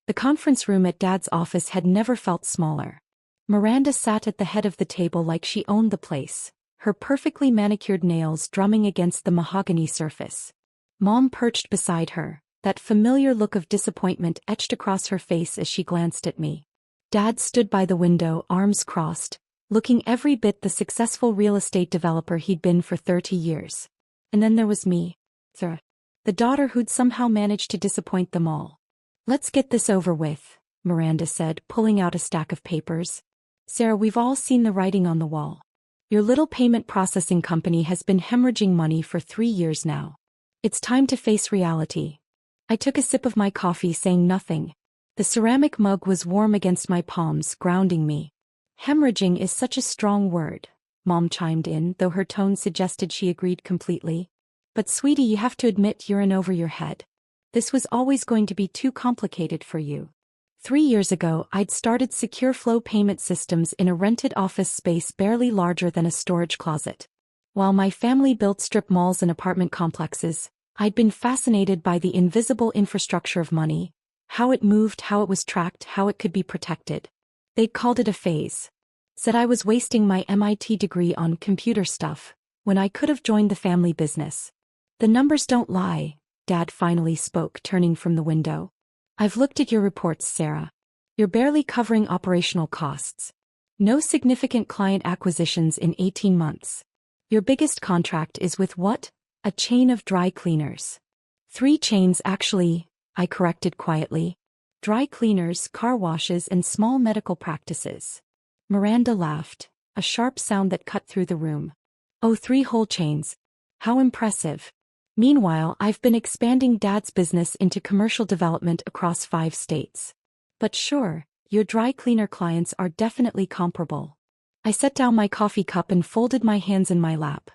The conference room at Dad's office had never felt smaller. Miranda sat at the head of the table like she owned the place, her perfectly manicured nails drumming against the mahogany surface. Mom perched beside her, that familiar look of disappointment etched across her face as she glanced at me. Dad stood by the window, arms crossed, looking every bit the successful real estate developer he'd been for 30 years. And then there was me, the daughter who'd somehow managed to disappoint them all. "Let's get this over with," Miranda said, pulling out a stack of papers. "Sarah, we've all seen the writing on the wall. Your little payment processing company has been hemorrhaging money for 3 years now. It's time to face reality." I took a sip of my coffee, saying nothing. The ceramic mug was warm against my palms, grounding me. "Hemorrhaging is such a strong word," Mom chimed in, though her tone suggested she agreed completely. "But sweetie, you have to admit you're in over your head. This was always going to be too complicated for you." 3 years ago, I'd started secure flow payment systems in a rented office space barely larger than a storage closet. While my family built strip malls and apartment complexes, I'd been fascinated by the invisible infrastructure of money, how it moved, how it was tracked, how it could be protected. They'd called it a phase. Said I was wasting my MIT degree on computer stuff, when I could have joined the family business. "The numbers don't lie," Dad finally spoke, turning from the window. "I've looked at your reports, Sarah. You're barely covering operational costs. No significant client acquisitions in 18 months. Your biggest contract is with what? A chain of dry cleaners." "3 chains actually," I corrected quietly. "Dry cleaners, car washes, and small medical practices." Miranda laughed, a sharp sound that cut through the room. "Oh, 3 whole chains. How impressive." Meanwhile, I've been expanding Dad's business into commercial development across 5 states. "But sure, your dry cleaner clients are definitely comparable." I set down my coffee cup and folded my hands in my lap.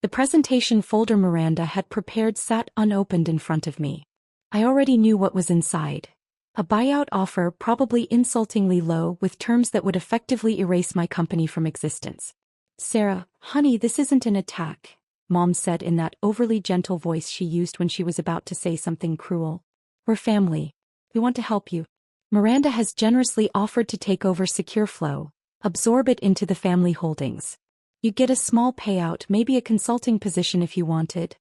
The presentation folder Miranda had prepared sat unopened in front of me. I already knew what was inside. A buyout offer, probably insultingly low, with terms that would effectively erase my company from existence. "Sarah, honey, this isn't an attack," Mom said in that overly gentle voice she used when she was about to say something cruel. "We're family. We want to help you. Miranda has generously offered to take over Secure Flow, absorb it into the family holdings. You'd get a small payout, maybe a consulting position if you wanted."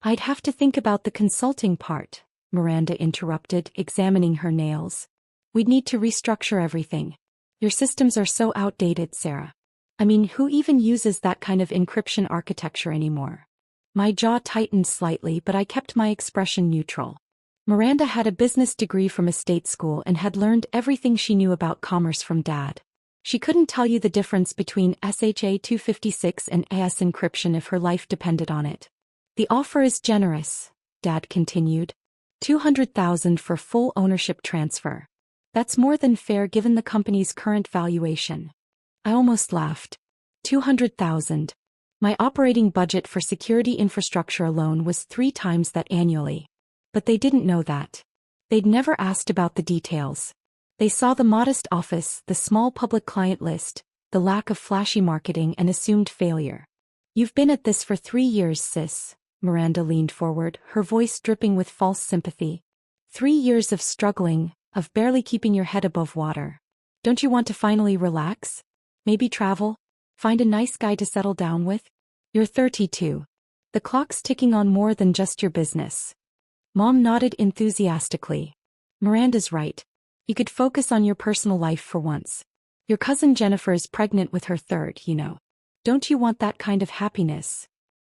"I'd have to think about the consulting part," Miranda interrupted, examining her nails. "We'd need to restructure everything. Your systems are so outdated, Sarah. I mean, who even uses that kind of encryption architecture anymore?" My jaw tightened slightly, but I kept my expression neutral. Miranda had a business degree from a state school and had learned everything she knew about commerce from Dad. She couldn't tell you the difference between SHA-256 and AS encryption if her life depended on it. "The offer is generous," Dad continued. $200,000 for full ownership transfer. That's more than fair given the company's current valuation." I almost laughed. 200,000. My operating budget for security infrastructure alone was 3 times that annually. But they didn't know that. They'd never asked about the details. They saw the modest office, the small public client list, the lack of flashy marketing, and assumed failure. "You've been at this for 3 years, sis." Miranda leaned forward, her voice dripping with false sympathy. 3 years of struggling, of barely keeping your head above water. Don't you want to finally relax? Maybe travel? Find a nice guy to settle down with? You're 32. The clock's ticking on more than just your business. Mom nodded enthusiastically. "Miranda's right. You could focus on your personal life for once. Your cousin Jennifer is pregnant with her 3rd, you know. Don't you want that kind of happiness?"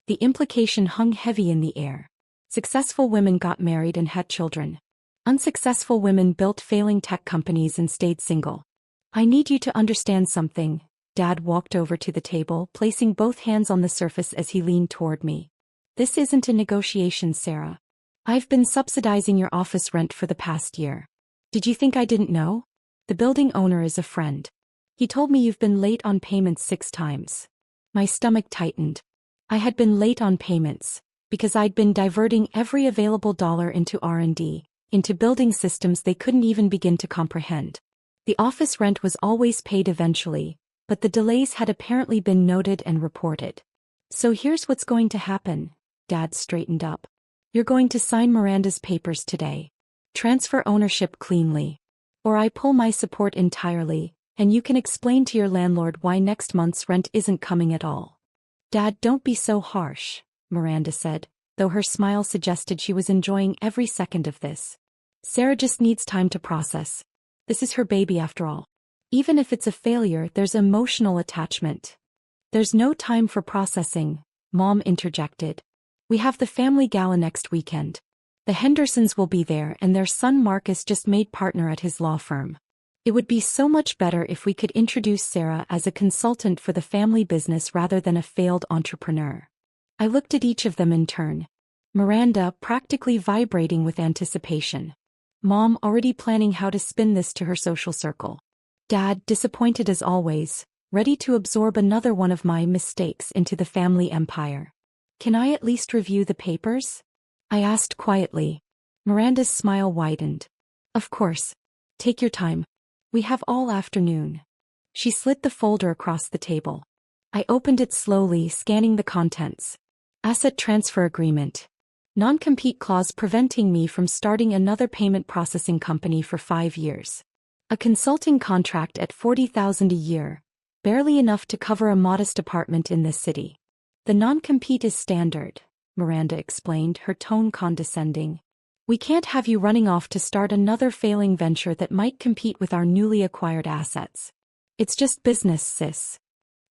The implication hung heavy in the air. Successful women got married and had children. Unsuccessful women built failing tech companies and stayed single. "I need you to understand something." Dad walked over to the table, placing both hands on the surface as he leaned toward me. "This isn't a negotiation, Sarah. I've been subsidizing your office rent for the past year. Did you think I didn't know? The building owner is a friend. He told me you've been late on payments 6 times. My stomach tightened. I had been late on payments, because I'd been diverting every available dollar into R&D, into building systems they couldn't even begin to comprehend. The office rent was always paid eventually, but the delays had apparently been noted and reported. So here's what's going to happen." Dad straightened up. "You're going to sign Miranda's papers today. Transfer ownership cleanly. Or I pull my support entirely, and you can explain to your landlord why next month's rent isn't coming at all. Dad, don't be so harsh, Miranda said, though her smile suggested she was enjoying every second of this. Sarah just needs time to process. This is her baby after all. Even if it's a failure, there's emotional attachment. There's no time for processing, Mom interjected. We have the family gala next weekend. The Hendersons will be there and their son Marcus just made partner at his law firm. It would be so much better if we could introduce Sarah as a consultant for the family business rather than a failed entrepreneur. I looked at each of them in turn. Miranda practically vibrating with anticipation. Mom already planning how to spin this to her social circle. Dad disappointed as always, ready to absorb another one of my mistakes into the family empire. Can I at least review the papers? I asked quietly. Miranda's smile widened. Of course. Take your time. We have all afternoon. She slid the folder across the table. I opened it slowly, scanning the contents. Asset transfer agreement. Non-compete clause preventing me from starting another payment processing company for 5 years. A consulting contract at $40,000 a year, barely enough to cover a modest apartment in this city. The non-compete is standard, Miranda explained, her tone condescending. We can't have you running off to start another failing venture that might compete with our newly acquired assets. It's just business, sis.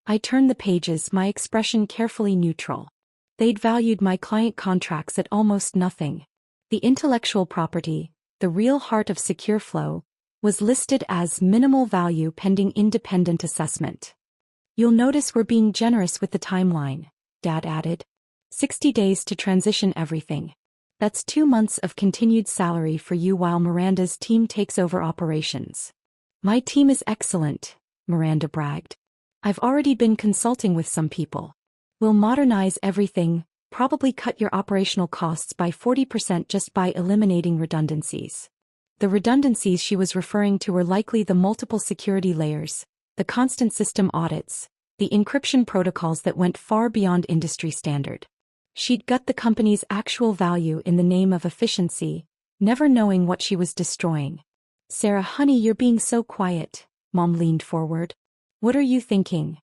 I turned the pages, my expression carefully neutral. They'd valued my client contracts at almost nothing. The intellectual property, the real heart of Secure Flow, was listed as minimal value pending independent assessment. You'll notice we're being generous with the timeline, Dad added. 60 days to transition everything. That's 2 months of continued salary for you while Miranda's team takes over operations. My team is excellent, Miranda bragged. I've already been consulting with some people. We'll modernize everything, probably cut your operational costs by 40% just by eliminating redundancies. The redundancies she was referring to were likely the multiple security layers, the constant system audits, the encryption protocols that went far beyond industry standard. She'd gut the company's actual value in the name of efficiency, never knowing what she was destroying. Sarah, honey, you're being so quiet, Mom leaned forward. What are you thinking?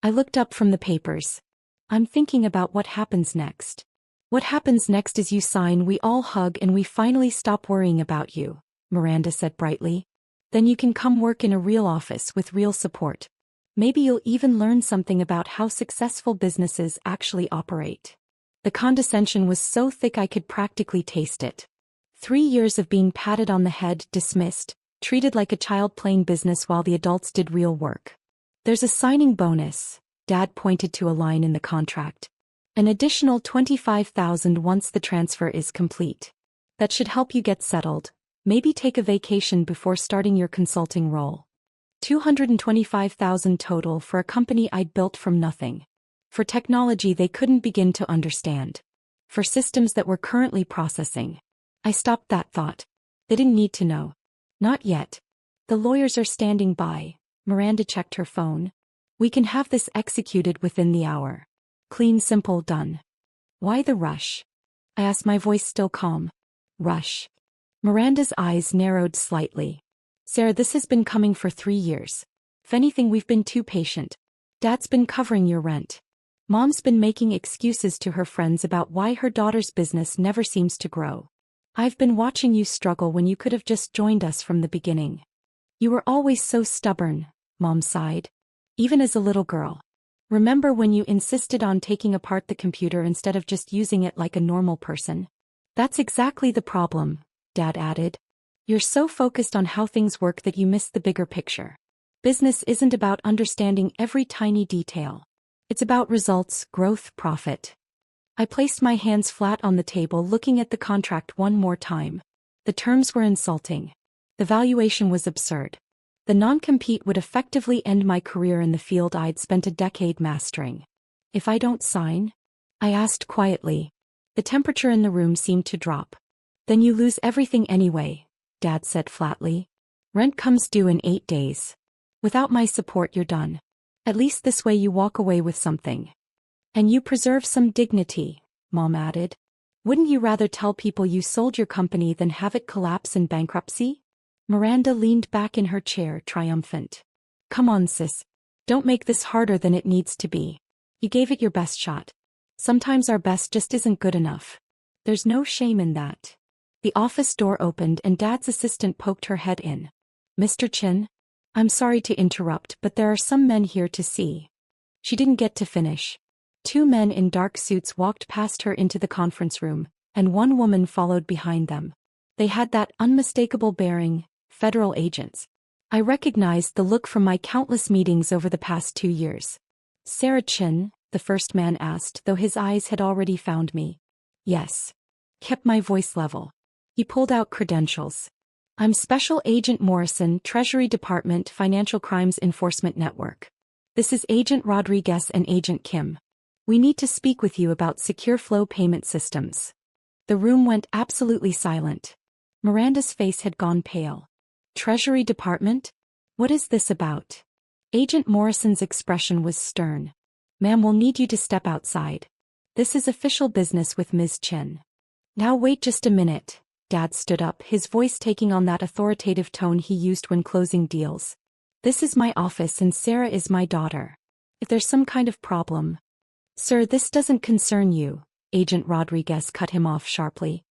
I looked up from the papers. I'm thinking about what happens next. What happens next is you sign, we all hug, and we finally stop worrying about you, Miranda said brightly. Then you can come work in a real office with real support. Maybe you'll even learn something about how successful businesses actually operate. The condescension was so thick I could practically taste it. 3 years of being patted on the head, dismissed, treated like a child playing business while the adults did real work. There's a signing bonus, Dad pointed to a line in the contract. An additional $25,000 once the transfer is complete. That should help you get settled, maybe take a vacation before starting your consulting role. $225,000 total for a company I'd built from nothing. For technology they couldn't begin to understand. For systems that were currently processing. I stopped that thought. They didn't need to know. Not yet. The lawyers are standing by. Miranda checked her phone. We can have this executed within the hour. Clean, simple, done. Why the rush? I asked, my voice still calm. Rush. Miranda's eyes narrowed slightly. Sarah, this has been coming for 3 years. If anything, we've been too patient. Dad's been covering your rent. Mom's been making excuses to her friends about why her daughter's business never seems to grow. I've been watching you struggle when you could have just joined us from the beginning. You were always so stubborn, Mom sighed. Even as a little girl. Remember when you insisted on taking apart the computer instead of just using it like a normal person? That's exactly the problem, Dad added. You're so focused on how things work that you miss the bigger picture. Business isn't about understanding every tiny detail. It's about results, growth, profit. I placed my hands flat on the table, looking at the contract one more time. The terms were insulting. The valuation was absurd. The non-compete would effectively end my career in the field I'd spent a decade mastering. If I don't sign? I asked quietly. The temperature in the room seemed to drop. Then you lose everything anyway, Dad said flatly. Rent comes due in 8 days. Without my support, you're done. At least this way you walk away with something. And you preserve some dignity, Mom added. Wouldn't you rather tell people you sold your company than have it collapse in bankruptcy? Miranda leaned back in her chair, triumphant. Come on, sis. Don't make this harder than it needs to be. You gave it your best shot. Sometimes our best just isn't good enough. There's no shame in that. The office door opened and Dad's assistant poked her head in. Mr. Chin? I'm sorry to interrupt, but there are some men here to see. She didn't get to finish. Two men in dark suits walked past her into the conference room, and one woman followed behind them. They had that unmistakable bearing, federal agents. I recognized the look from my countless meetings over the past 2 years. Sarah Chin, the first man asked, though his eyes had already found me. Yes. Kept my voice level. He pulled out credentials. I'm Special Agent Morrison, Treasury Department, Financial Crimes Enforcement Network. This is Agent Rodriguez and Agent Kim. We need to speak with you about secure flow payment systems. The room went absolutely silent. Miranda's face had gone pale. Treasury Department? What is this about? Agent Morrison's expression was stern. Ma'am, we'll need you to step outside. This is official business with Ms. Chin. Now wait just a minute. Dad stood up, his voice taking on that authoritative tone he used when closing deals. This is my office and Sarah is my daughter. If there's some kind of problem... Sir, this doesn't concern you, Agent Rodriguez cut him off sharply.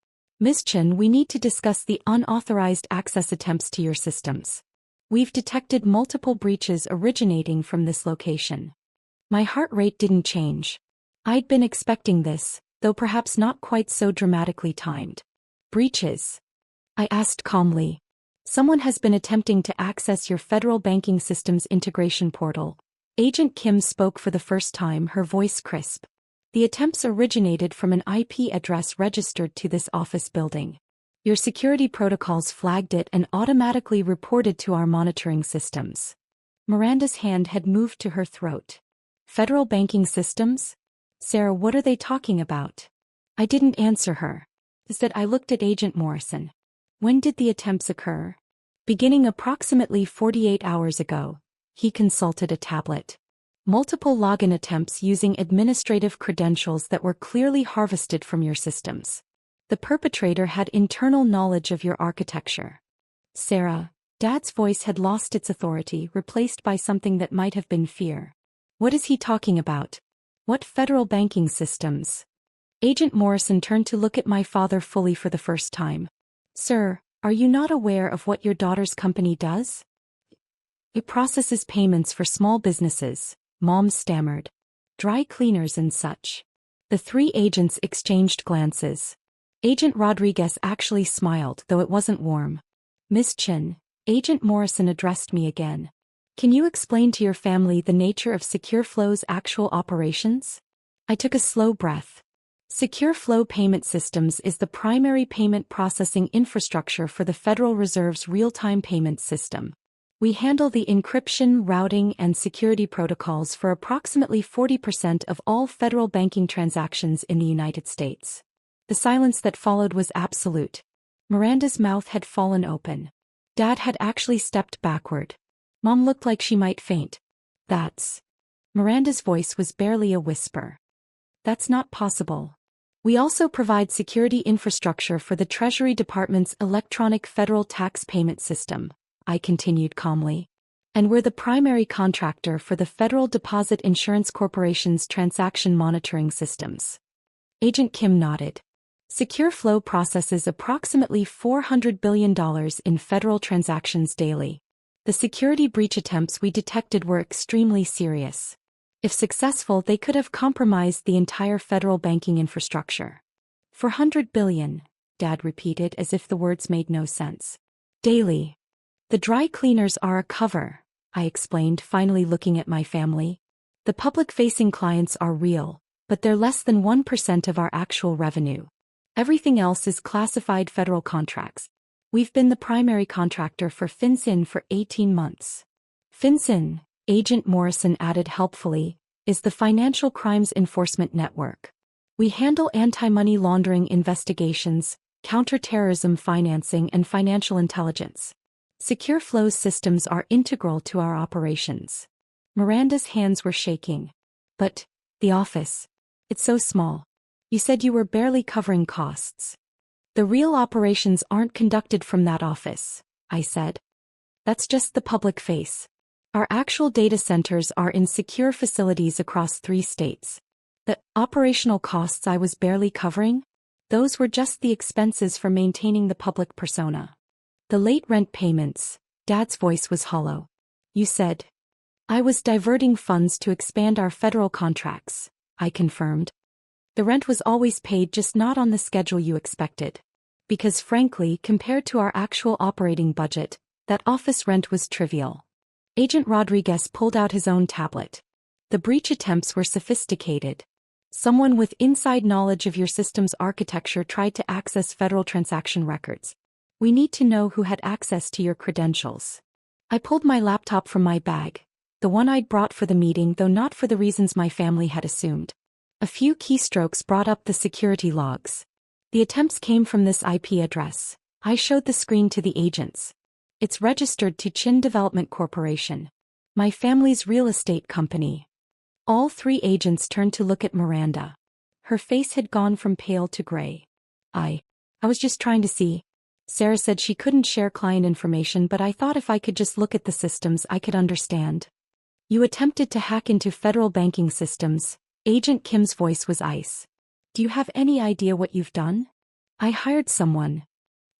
Ms. Chin, we need to discuss the unauthorized access attempts to your systems. We've detected multiple breaches originating from this location. My heart rate didn't change. I'd been expecting this, though perhaps not quite so dramatically timed. Breaches? I asked calmly. Someone has been attempting to access your federal banking systems integration portal. Agent Kim spoke for the first time, her voice crisp. The attempts originated from an IP address registered to this office building. Your security protocols flagged it and automatically reported to our monitoring systems. Miranda's hand had moved to her throat. Federal banking systems? Sarah, what are they talking about? I didn't answer her. Instead, I looked at Agent Morrison. When did the attempts occur? Beginning approximately 48 hours ago. He consulted a tablet. Multiple login attempts using administrative credentials that were clearly harvested from your systems. The perpetrator had internal knowledge of your architecture. Sarah, Dad's voice had lost its authority, replaced by something that might have been fear. What is he talking about? What federal banking systems? Agent Morrison turned to look at my father fully for the first time. Sir, are you not aware of what your daughter's company does? It processes payments for small businesses, Mom stammered. Dry cleaners and such. The three agents exchanged glances. Agent Rodriguez actually smiled, though it wasn't warm. Miss Chin, Agent Morrison addressed me again. Can you explain to your family the nature of Secure Flow's actual operations? I took a slow breath. Secure Flow Payment Systems is the primary payment processing infrastructure for the Federal Reserve's real-time payment system. We handle the encryption, routing, and security protocols for approximately 40% of all federal banking transactions in the United States. The silence that followed was absolute. Miranda's mouth had fallen open. Dad had actually stepped backward. Mom looked like she might faint. That's... Miranda's voice was barely a whisper. That's not possible. We also provide security infrastructure for the Treasury Department's electronic federal tax payment system, I continued calmly. And we're the primary contractor for the Federal Deposit Insurance Corporation's transaction monitoring systems. Agent Kim nodded. Secure Flow processes approximately $400 billion in federal transactions daily. The security breach attempts we detected were extremely serious. If successful, they could have compromised the entire federal banking infrastructure. $400 billion, Dad repeated as if the words made no sense. Daily. The dry cleaners are a cover, I explained, finally looking at my family. The public-facing clients are real, but they're less than 1% of our actual revenue. Everything else is classified federal contracts. We've been the primary contractor for FinCEN for 18 months. FinCEN, Agent Morrison added helpfully, is the Financial Crimes Enforcement Network. We handle anti-money laundering investigations, counter-terrorism financing, and financial intelligence. Secure Flow's systems are integral to our operations. Miranda's hands were shaking. But, the office. It's so small. You said you were barely covering costs. The real operations aren't conducted from that office, I said. That's just the public face. Our actual data centers are in secure facilities across 3 states. The operational costs I was barely covering? Those were just the expenses for maintaining the public persona. The late rent payments, Dad's voice was hollow. You said. I was diverting funds to expand our federal contracts, I confirmed. The rent was always paid, just not on the schedule you expected. Because frankly, compared to our actual operating budget, that office rent was trivial. Agent Rodriguez pulled out his own tablet. The breach attempts were sophisticated. Someone with inside knowledge of your system's architecture tried to access federal transaction records. We need to know who had access to your credentials. I pulled my laptop from my bag, the one I'd brought for the meeting, though not for the reasons my family had assumed. A few keystrokes brought up the security logs. The attempts came from this IP address. I showed the screen to the agents. It's registered to Chin Development Corporation, my family's real estate company. All 3 agents turned to look at Miranda. Her face had gone from pale to gray. I was just trying to see. Sarah said she couldn't share client information, but I thought if I could just look at the systems I could understand. You attempted to hack into federal banking systems. Agent Kim's voice was ice. Do you have any idea what you've done? I hired someone.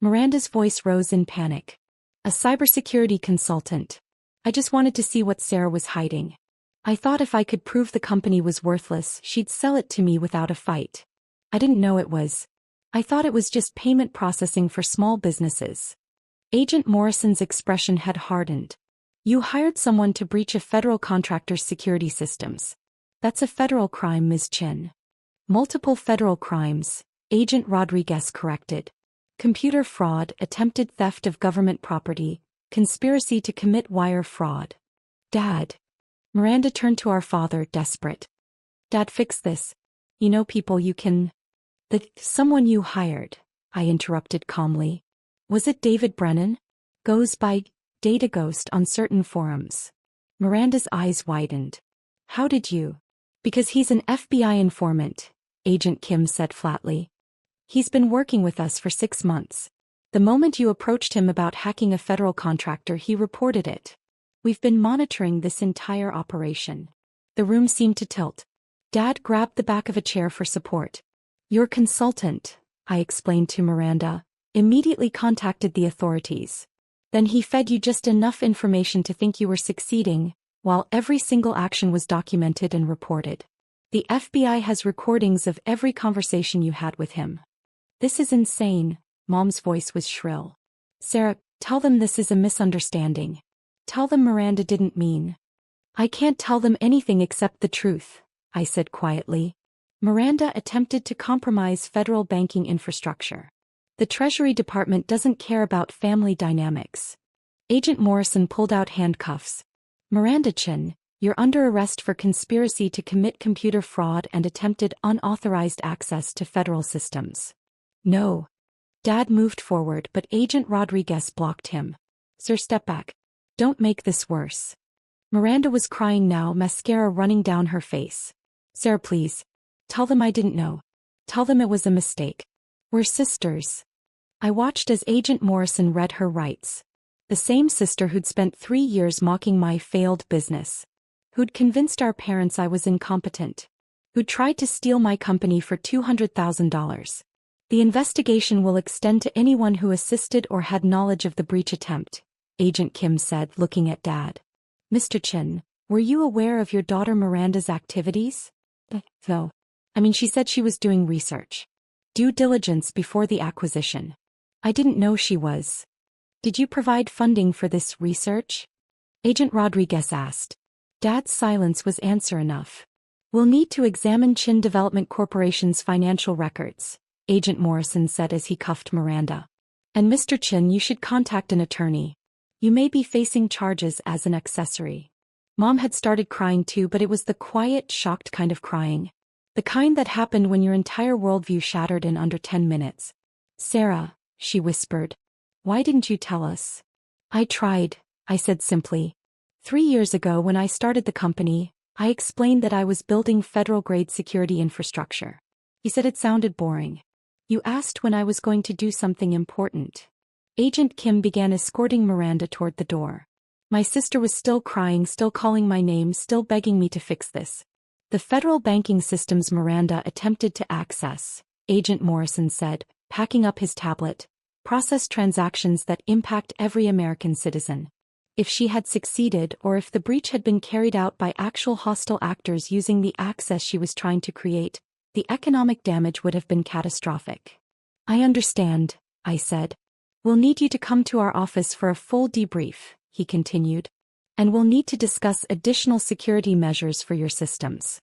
Miranda's voice rose in panic. A cybersecurity consultant. I just wanted to see what Sarah was hiding. I thought if I could prove the company was worthless, she'd sell it to me without a fight. I didn't know it was. I thought it was just payment processing for small businesses. Agent Morrison's expression had hardened. You hired someone to breach a federal contractor's security systems. That's a federal crime, Ms. Chin. Multiple federal crimes, Agent Rodriguez corrected. Computer fraud, attempted theft of government property, conspiracy to commit wire fraud. Dad. Miranda turned to our father, desperate. Dad, fix this. You know people you can... Someone you hired, I interrupted calmly. Was it David Brennan? Goes by Data Ghost on certain forums. Miranda's eyes widened. How did you? Because he's an FBI informant, Agent Kim said flatly. He's been working with us for 6 months. The moment you approached him about hacking a federal contractor, he reported it. We've been monitoring this entire operation. The room seemed to tilt. Dad grabbed the back of a chair for support. Your consultant, I explained to Miranda, immediately contacted the authorities. Then he fed you just enough information to think you were succeeding, while every single action was documented and reported. The FBI has recordings of every conversation you had with him. This is insane, Mom's voice was shrill. Sarah, tell them this is a misunderstanding. Tell them Miranda didn't mean. I can't tell them anything except the truth, I said quietly. Miranda attempted to compromise federal banking infrastructure. The Treasury Department doesn't care about family dynamics. Agent Morrison pulled out handcuffs. Miranda Chin, you're under arrest for conspiracy to commit computer fraud and attempted unauthorized access to federal systems. No. Dad moved forward, but Agent Rodriguez blocked him. Sir, step back. Don't make this worse. Miranda was crying now, mascara running down her face. Sarah, please. Tell them I didn't know. Tell them it was a mistake. We're sisters. I watched as Agent Morrison read her rights. The same sister who'd spent 3 years mocking my failed business. Who'd convinced our parents I was incompetent. Who'd tried to steal my company for $200,000. The investigation will extend to anyone who assisted or had knowledge of the breach attempt, Agent Kim said, looking at Dad. Mr. Chin, were you aware of your daughter Miranda's activities? No. She said she was doing research. Due diligence before the acquisition. I didn't know she was. Did you provide funding for this research? Agent Rodriguez asked. Dad's silence was answer enough. We'll need to examine Chin Development Corporation's financial records, Agent Morrison said as he cuffed Miranda. And Mr. Chin, you should contact an attorney. You may be facing charges as an accessory. Mom had started crying too, but it was the quiet, shocked kind of crying. The kind that happened when your entire worldview shattered in under 10 minutes. Sarah, she whispered. Why didn't you tell us? I tried, I said simply. 3 years ago when I started the company, I explained that I was building federal-grade security infrastructure. He said it sounded boring. You asked when I was going to do something important. Agent Kim began escorting Miranda toward the door. My sister was still crying, still calling my name, still begging me to fix this. The federal banking systems Miranda attempted to access, Agent Morrison said, packing up his tablet, process transactions that impact every American citizen. If she had succeeded, or if the breach had been carried out by actual hostile actors using the access she was trying to create, the economic damage would have been catastrophic. I understand, I said. We'll need you to come to our office for a full debrief, he continued. And we'll need to discuss additional security measures for your systems.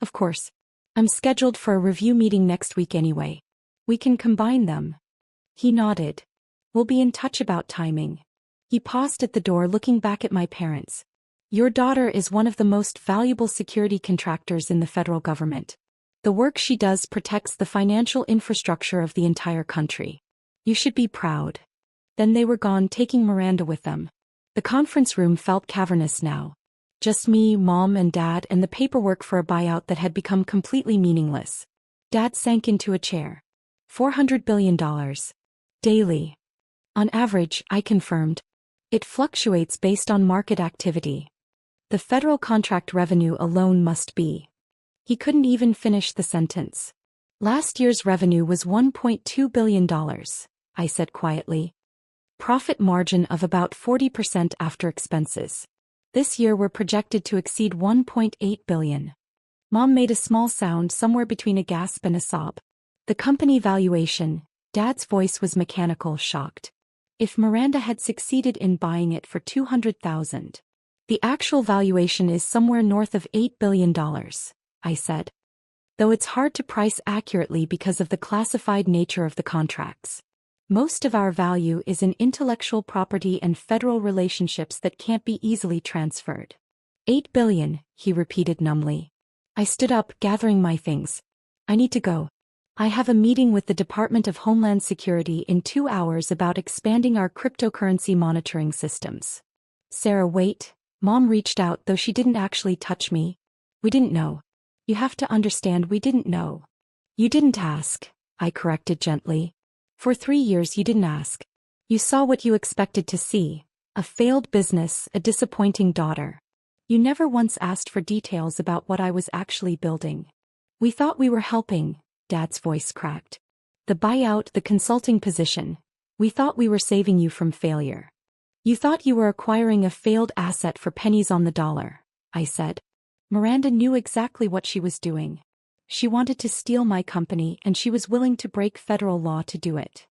Of course. I'm scheduled for a review meeting next week anyway. We can combine them. He nodded. We'll be in touch about timing. He paused at the door, looking back at my parents. Your daughter is one of the most valuable security contractors in the federal government. The work she does protects the financial infrastructure of the entire country. You should be proud. Then they were gone, taking Miranda with them. The conference room felt cavernous now. Just me, Mom, and Dad, and the paperwork for a buyout that had become completely meaningless. Dad sank into a chair. $400 billion. Daily. On average, I confirmed. It fluctuates based on market activity. The federal contract revenue alone must be. He couldn't even finish the sentence. Last year's revenue was $1.2 billion, I said quietly. Profit margin of about 40% after expenses. This year we're projected to exceed $1.8 billion. Mom made a small sound somewhere between a gasp and a sob. The company valuation, Dad's voice was mechanical, shocked. If Miranda had succeeded in buying it for $200,000. The actual valuation is somewhere north of $8 billion, I said. Though it's hard to price accurately because of the classified nature of the contracts. Most of our value is in intellectual property and federal relationships that can't be easily transferred. $8 billion, he repeated numbly. I stood up, gathering my things. I need to go. I have a meeting with the Department of Homeland Security in 2 hours about expanding our cryptocurrency monitoring systems. Sarah, wait. Mom reached out, though she didn't actually touch me. We didn't know. You have to understand, we didn't know. You didn't ask, I corrected gently. For 3 years you didn't ask. You saw what you expected to see. A failed business, a disappointing daughter. You never once asked for details about what I was actually building. We thought we were helping. Dad's voice cracked. The buyout, the consulting position. We thought we were saving you from failure. You thought you were acquiring a failed asset for pennies on the dollar, I said. Miranda knew exactly what she was doing. She wanted to steal my company, and she was willing to break federal law to do it.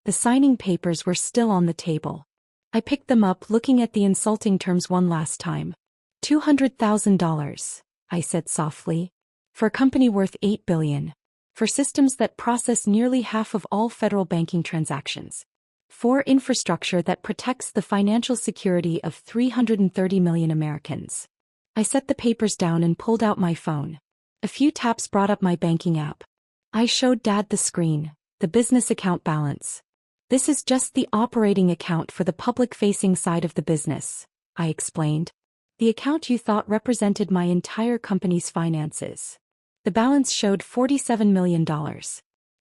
The signing papers were still on the table. I picked them up, looking at the insulting terms one last time. $200,000, I said softly. For a company worth $8 billion. For systems that process nearly half of all federal banking transactions. For infrastructure that protects the financial security of 330 million Americans. I set the papers down and pulled out my phone. A few taps brought up my banking app. I showed Dad the screen, the business account balance. This is just the operating account for the public-facing side of the business, I explained. The account you thought represented my entire company's finances. The balance showed $47 million.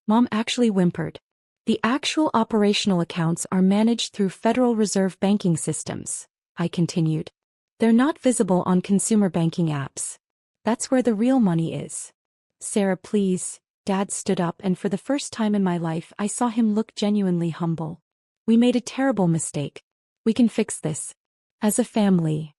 Mom actually whimpered. The actual operational accounts are managed through Federal Reserve banking systems, I continued. They're not visible on consumer banking apps. That's where the real money is. Sarah, please. Dad stood up, and for the first time in my life I saw him look genuinely humble. We made a terrible mistake. We can fix this. As a family.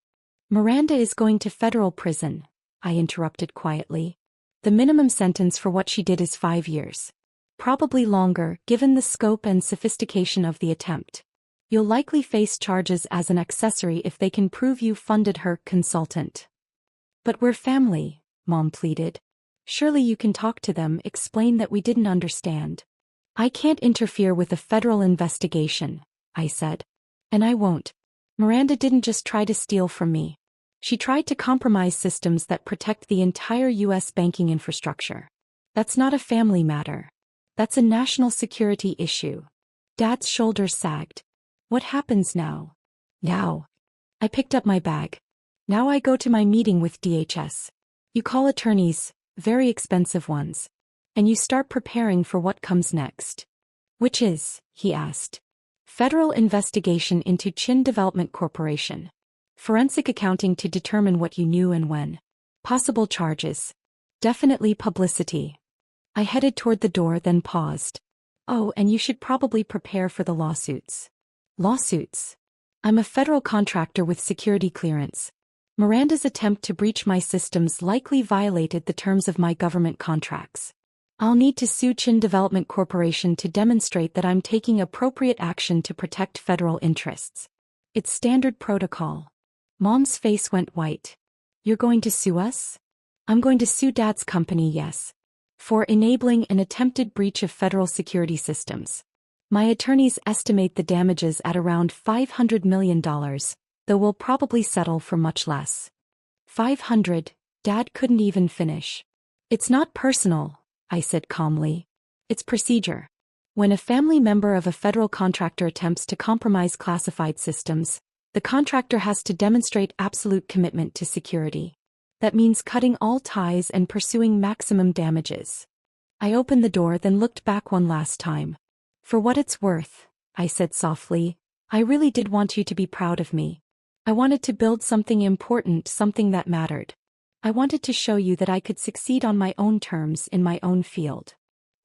Miranda is going to federal prison, I interrupted quietly. The minimum sentence for what she did is 5 years. Probably longer, given the scope and sophistication of the attempt. You'll likely face charges as an accessory if they can prove you funded her consultant. But we're family, Mom pleaded. Surely you can talk to them, explain that we didn't understand. I can't interfere with a federal investigation, I said. And I won't. Miranda didn't just try to steal from me. She tried to compromise systems that protect the entire U.S. banking infrastructure. That's not a family matter. That's a national security issue. Dad's shoulders sagged. What happens now? Now. I picked up my bag. Now I go to my meeting with DHS. You call attorneys, very expensive ones. And you start preparing for what comes next. Which is, he asked. Federal investigation into Chin Development Corporation. Forensic accounting to determine what you knew and when. Possible charges. Definitely publicity. I headed toward the door then paused. Oh, and you should probably prepare for the lawsuits. Lawsuits? I'm a federal contractor with security clearance. Miranda's attempt to breach my systems likely violated the terms of my government contracts. I'll need to sue Chin Development Corporation to demonstrate that I'm taking appropriate action to protect federal interests. It's standard protocol. Mom's face went white. You're going to sue us? I'm going to sue Dad's company, yes. For enabling an attempted breach of federal security systems. My attorneys estimate the damages at around $500 million, though we'll probably settle for much less. 500, Dad couldn't even finish. It's not personal, I said calmly. It's procedure. When a family member of a federal contractor attempts to compromise classified systems, the contractor has to demonstrate absolute commitment to security. That means cutting all ties and pursuing maximum damages. I opened the door then looked back one last time. For what it's worth, I said softly, I really did want you to be proud of me. I wanted to build something important, something that mattered. I wanted to show you that I could succeed on my own terms in my own field.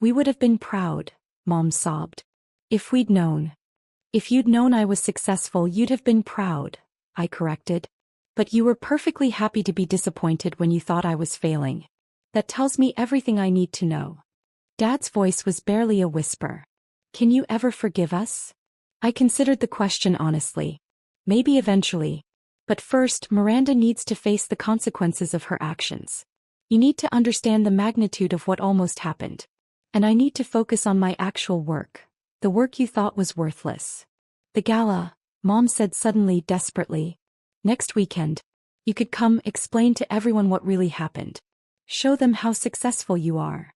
We would have been proud, Mom sobbed. If we'd known. If you'd known I was successful, you'd have been proud, I corrected. But you were perfectly happy to be disappointed when you thought I was failing. That tells me everything I need to know. Dad's voice was barely a whisper. Can you ever forgive us? I considered the question honestly. Maybe eventually. But first, Miranda needs to face the consequences of her actions. You need to understand the magnitude of what almost happened. And I need to focus on my actual work. The work you thought was worthless. The gala, Mom said suddenly, desperately. Next weekend. You could come, explain to everyone what really happened. Show them how successful you are.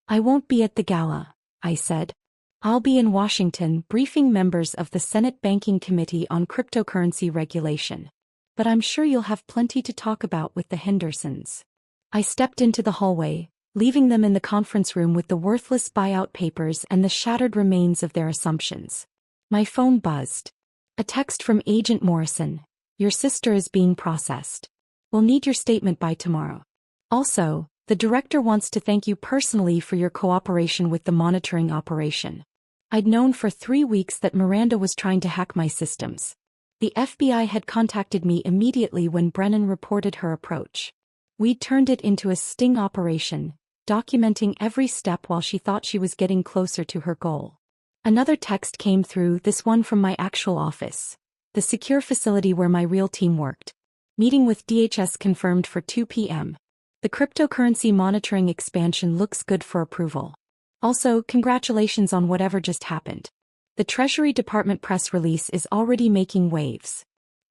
I won't be at the gala, I said. I'll be in Washington briefing members of the Senate Banking Committee on cryptocurrency regulation. But I'm sure you'll have plenty to talk about with the Hendersons. I stepped into the hallway, leaving them in the conference room with the worthless buyout papers and the shattered remains of their assumptions. My phone buzzed. A text from Agent Morrison. Your sister is being processed. We'll need your statement by tomorrow. Also, the director wants to thank you personally for your cooperation with the monitoring operation. I'd known for 3 weeks that Miranda was trying to hack my systems. The FBI had contacted me immediately when Brennan reported her approach. We'd turned it into a sting operation, documenting every step while she thought she was getting closer to her goal. Another text came through, this one from my actual office. The secure facility where my real team worked. Meeting with DHS confirmed for 2 p.m. The cryptocurrency monitoring expansion looks good for approval. Also, congratulations on whatever just happened. The Treasury Department press release is already making waves.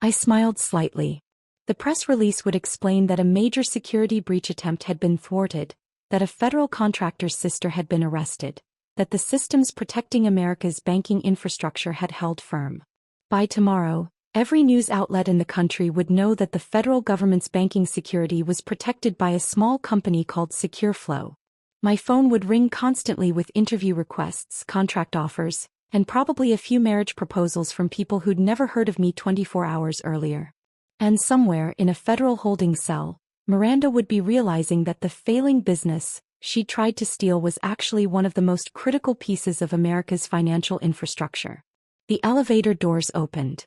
I smiled slightly. The press release would explain that a major security breach attempt had been thwarted, that a federal contractor's sister had been arrested, that the systems protecting America's banking infrastructure had held firm. By tomorrow, every news outlet in the country would know that the federal government's banking security was protected by a small company called SecureFlow. My phone would ring constantly with interview requests, contract offers, and probably a few marriage proposals from people who'd never heard of me 24 hours earlier. And somewhere in a federal holding cell, Miranda would be realizing that the failing business she tried to steal was actually one of the most critical pieces of America's financial infrastructure. The elevator doors opened.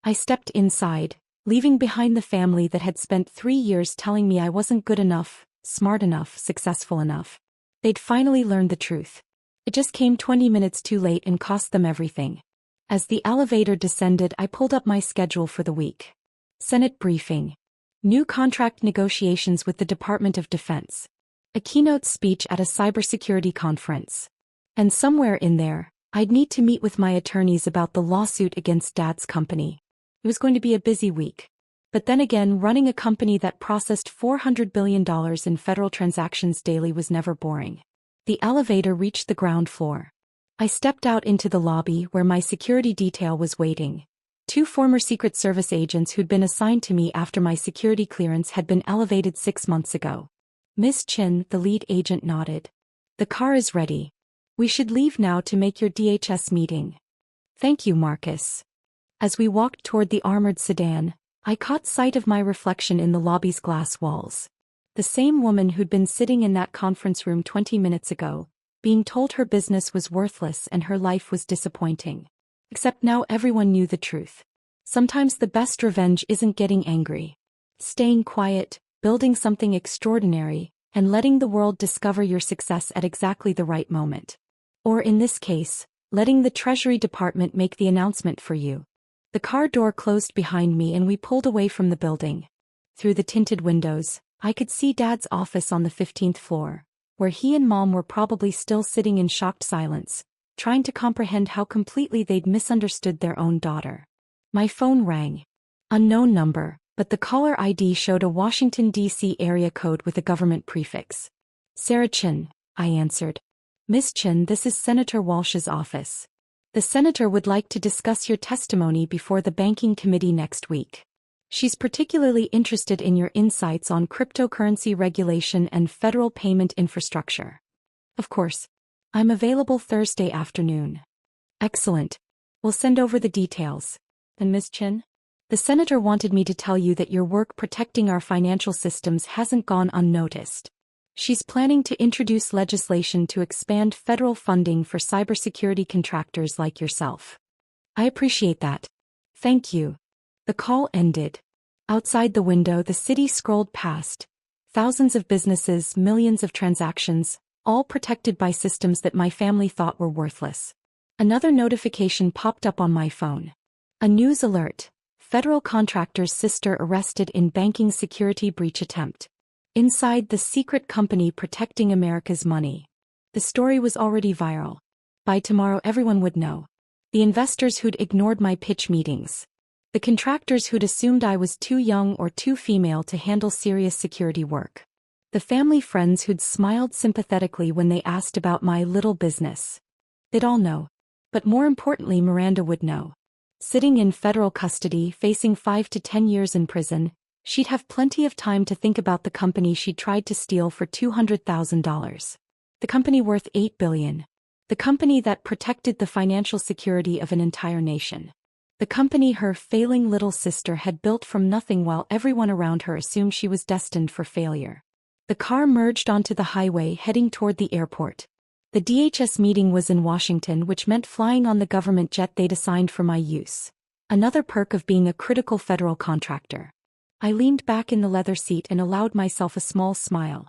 I stepped inside, leaving behind the family that had spent 3 years telling me I wasn't good enough, smart enough, successful enough. They'd finally learned the truth. It just came 20 minutes too late and cost them everything. As the elevator descended, I pulled up my schedule for the week. Senate briefing. New contract negotiations with the Department of Defense. A keynote speech at a cybersecurity conference. And somewhere in there, I'd need to meet with my attorneys about the lawsuit against Dad's company. It was going to be a busy week. But then again, running a company that processed $400 billion in federal transactions daily was never boring. The elevator reached the ground floor. I stepped out into the lobby where my security detail was waiting. 2 former Secret Service agents who'd been assigned to me after my security clearance had been elevated 6 months ago. Miss Chin, the lead agent, nodded. The car is ready. We should leave now to make your DHS meeting. Thank you, Marcus. As we walked toward the armored sedan, I caught sight of my reflection in the lobby's glass walls. The same woman who'd been sitting in that conference room 20 minutes ago, being told her business was worthless and her life was disappointing. Except now everyone knew the truth. Sometimes the best revenge isn't getting angry. Staying quiet, building something extraordinary, and letting the world discover your success at exactly the right moment. Or in this case, letting the Treasury Department make the announcement for you. The car door closed behind me and we pulled away from the building. Through the tinted windows, I could see Dad's office on the 15th floor, where he and Mom were probably still sitting in shocked silence, trying to comprehend how completely they'd misunderstood their own daughter. My phone rang. Unknown number, but the caller ID showed a Washington, D.C. area code with a government prefix. Sarah Chin, I answered. Miss Chin, this is Senator Walsh's office. The senator would like to discuss your testimony before the banking committee next week. She's particularly interested in your insights on cryptocurrency regulation and federal payment infrastructure. Of course. I'm available Thursday afternoon. Excellent. We'll send over the details. And Ms. Chin? The senator wanted me to tell you that your work protecting our financial systems hasn't gone unnoticed. She's planning to introduce legislation to expand federal funding for cybersecurity contractors like yourself. I appreciate that. Thank you. The call ended. Outside the window, the city scrolled past. Thousands of businesses, millions of transactions, all protected by systems that my family thought were worthless. Another notification popped up on my phone. A news alert. Federal contractor's sister arrested in banking security breach attempt. Inside the secret company protecting America's money. The story was already viral. By tomorrow everyone would know. The investors who'd ignored my pitch meetings. The contractors who'd assumed I was too young or too female to handle serious security work. The family friends who'd smiled sympathetically when they asked about my little business. They'd all know. But more importantly, Miranda would know. Sitting in federal custody, facing 5 to 10 years in prison, she'd have plenty of time to think about the company she tried to steal for $200,000. The company worth $8 billion. The company that protected the financial security of an entire nation. The company her failing little sister had built from nothing while everyone around her assumed she was destined for failure. The car merged onto the highway heading toward the airport. The DHS meeting was in Washington, which meant flying on the government jet they'd assigned for my use. Another perk of being a critical federal contractor. I leaned back in the leather seat and allowed myself a small smile.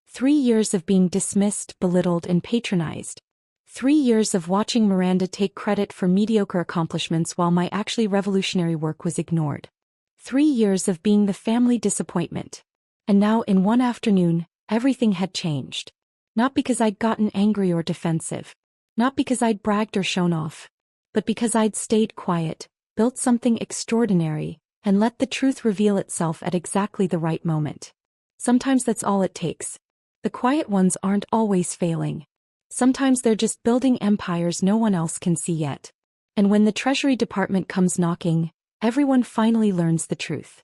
3 years of being dismissed, belittled, and patronized. 3 years of watching Miranda take credit for mediocre accomplishments while my actually revolutionary work was ignored. 3 years of being the family disappointment. And now in one afternoon, everything had changed. Not because I'd gotten angry or defensive. Not because I'd bragged or shown off. But because I'd stayed quiet, built something extraordinary, and let the truth reveal itself at exactly the right moment. Sometimes that's all it takes. The quiet ones aren't always failing. Sometimes they're just building empires no one else can see yet. And when the Treasury Department comes knocking, everyone finally learns the truth.